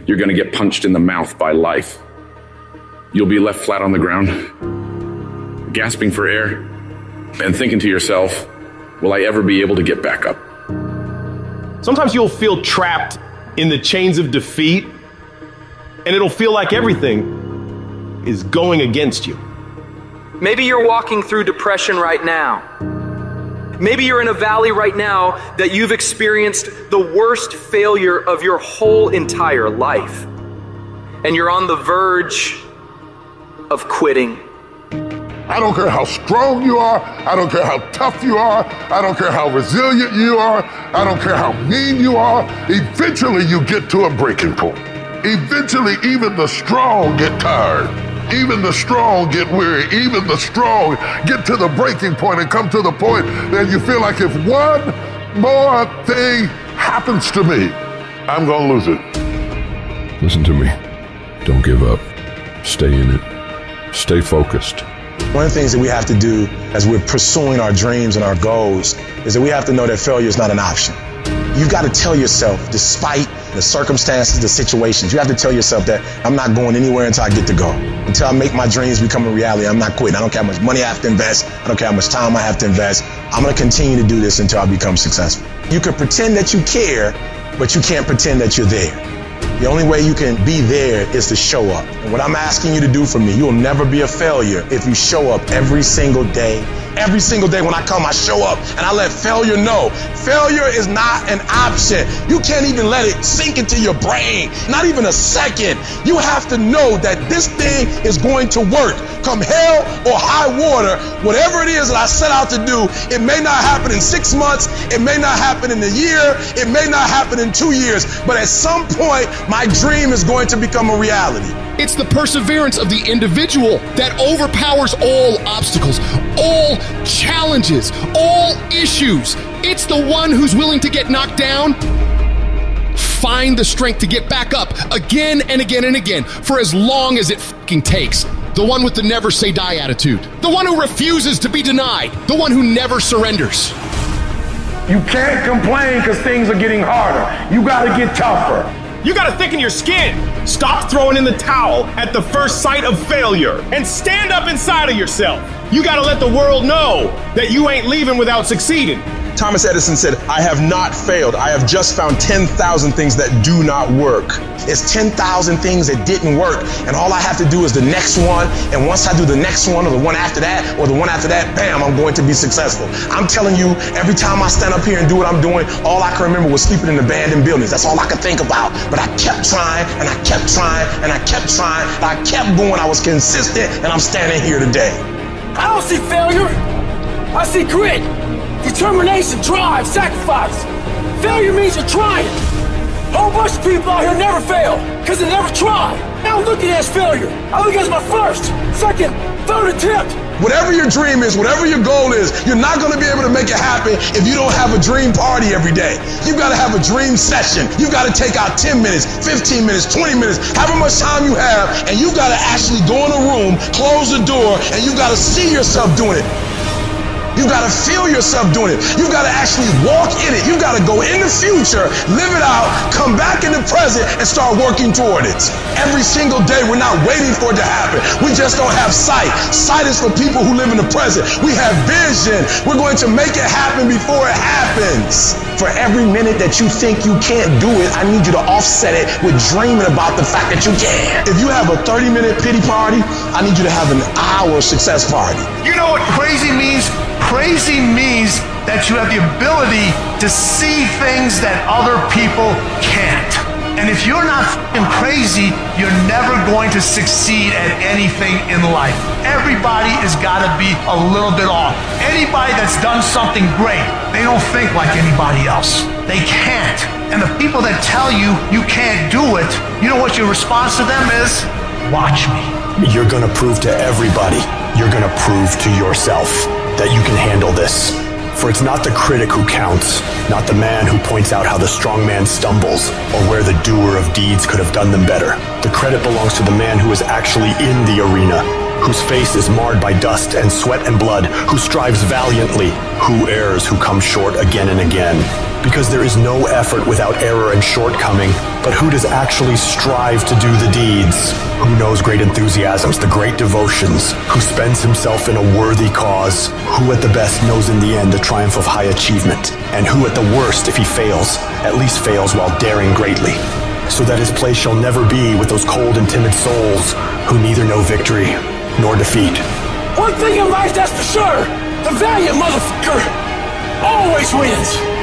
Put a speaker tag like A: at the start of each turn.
A: you're going to get punched in the mouth by life. You'll be left flat on the ground, gasping for air, and thinking to yourself, will I ever be able to get back up?
B: Sometimes you'll feel trapped in the chains of defeat, and it'll feel like everything is going against you.
C: Maybe you're walking through depression right now. Maybe you're in a valley right now that you've experienced the worst failure of your whole entire life. And you're on the verge of quitting.
D: I don't care how strong you are. I don't care how tough you are. I don't care how resilient you are. I don't care how mean you are. Eventually you get to a breaking point. Eventually even the strong get tired. Even the strong get weary. Even the strong get to the breaking point and come to the point that you feel like if one more thing happens to me, I'm gonna lose it.
E: Listen to me. Don't give up. Stay in it. Stay focused.
F: One of the things that we have to do as we're pursuing our dreams and our goals is that we have to know that failure is not an option. You got to tell yourself, despite the circumstances, the situations, you have to tell yourself that I'm not going anywhere until I get to go. Until I make my dreams become a reality, I'm not quitting. I don't care how much money I have to invest. I don't care how much time I have to invest. I'm going to continue to do this until I become successful. You can pretend that you care, but you can't pretend that you're there. The only way you can be there is to show up. And what I'm asking you to do for me, you'll never be a failure if you show up every single day. Every single day when I come, I show up and I let failure know. Failure is not an option. You can't even let it sink into your brain, not even a second. You have to know that this thing is going to work. Come hell or high water, whatever it is that I set out to do, it may not happen in 6 months, it may not happen in a year, it may not happen in 2 years, but at some point, my dream is going to become a reality.
G: It's the perseverance of the individual that overpowers all obstacles, all challenges, all issues. It's the one who's willing to get knocked down, find the strength to get back up again and again and again for as long as it fucking takes. The one with the never say die attitude. The one who refuses to be denied. The one who never surrenders.
H: You can't complain because things are getting harder. You gotta get tougher.
B: You gotta thicken your skin. Stop throwing in the towel at the first sight of failure and stand up inside of yourself. You gotta let the world know that you ain't leaving without succeeding.
F: Thomas Edison said, I have not failed. I have just found 10,000 things that do not work. It's 10,000 things that didn't work. And all I have to do is the next one. And once I do the next one or the one after that or the one after that, bam, I'm going to be successful. I'm telling you, every time I stand up here and do what I'm doing, all I can remember was sleeping in abandoned buildings. That's all I could think about. But I kept trying and I kept trying and I kept trying. And I kept going. I was consistent and I'm standing here today.
I: I don't see failure. I see grit. Determination, drive, sacrifice. Failure means you're trying. A whole bunch of people out here never fail because they never try. I don't look at it as failure. I look at it as my first, second, third attempt.
F: Whatever your dream is, whatever your goal is, you're not going to be able to make it happen if you don't have a dream party every day. You've got to have a dream session. You've got to take out 10 minutes, 15 minutes, 20 minutes, however much time you have, and you've got to actually go in a room, close the door, and you've got to see yourself doing it. You gotta feel yourself doing it. You gotta actually walk in it. You gotta go in the future, live it out, come back in the present, and start working toward it. Every single day, we're not waiting for it to happen. We just don't have sight. Sight is for people who live in the present. We have vision. We're going to make it happen before it happens. For every minute that you think you can't do it, I need you to offset it with dreaming about the fact that you can. If you have a 30-minute pity party, I need you to have an hour success party.
J: You know what crazy means? Crazy means that you have the ability to see things that other people can't. And if you're not f***ing crazy, you're never going to succeed at anything in life. Everybody has got to be a little bit off. Anybody that's done something great, they don't think like anybody else. They can't. And the people that tell you you can't do it, you know what your response to them is? Watch me.
K: You're gonna prove to everybody, you're gonna prove to yourself that you can handle this. For it's not the critic who counts, not the man who points out how the strong man stumbles, or where the doer of deeds could have done them better. The credit belongs to the man who is actually in the arena, whose face is marred by dust and sweat and blood, who strives valiantly, who errs, who comes short again and again. Because there is no effort without error and shortcoming, but who does actually strive to do the deeds? Who knows great enthusiasms, the great devotions, who spends himself in a worthy cause, who at the best knows in the end the triumph of high achievement, and who at the worst, if he fails, at least fails while daring greatly, so that his place shall never be with those cold and timid souls who neither know victory nor defeat.
I: One thing in life that's for sure, the valiant motherfucker always wins.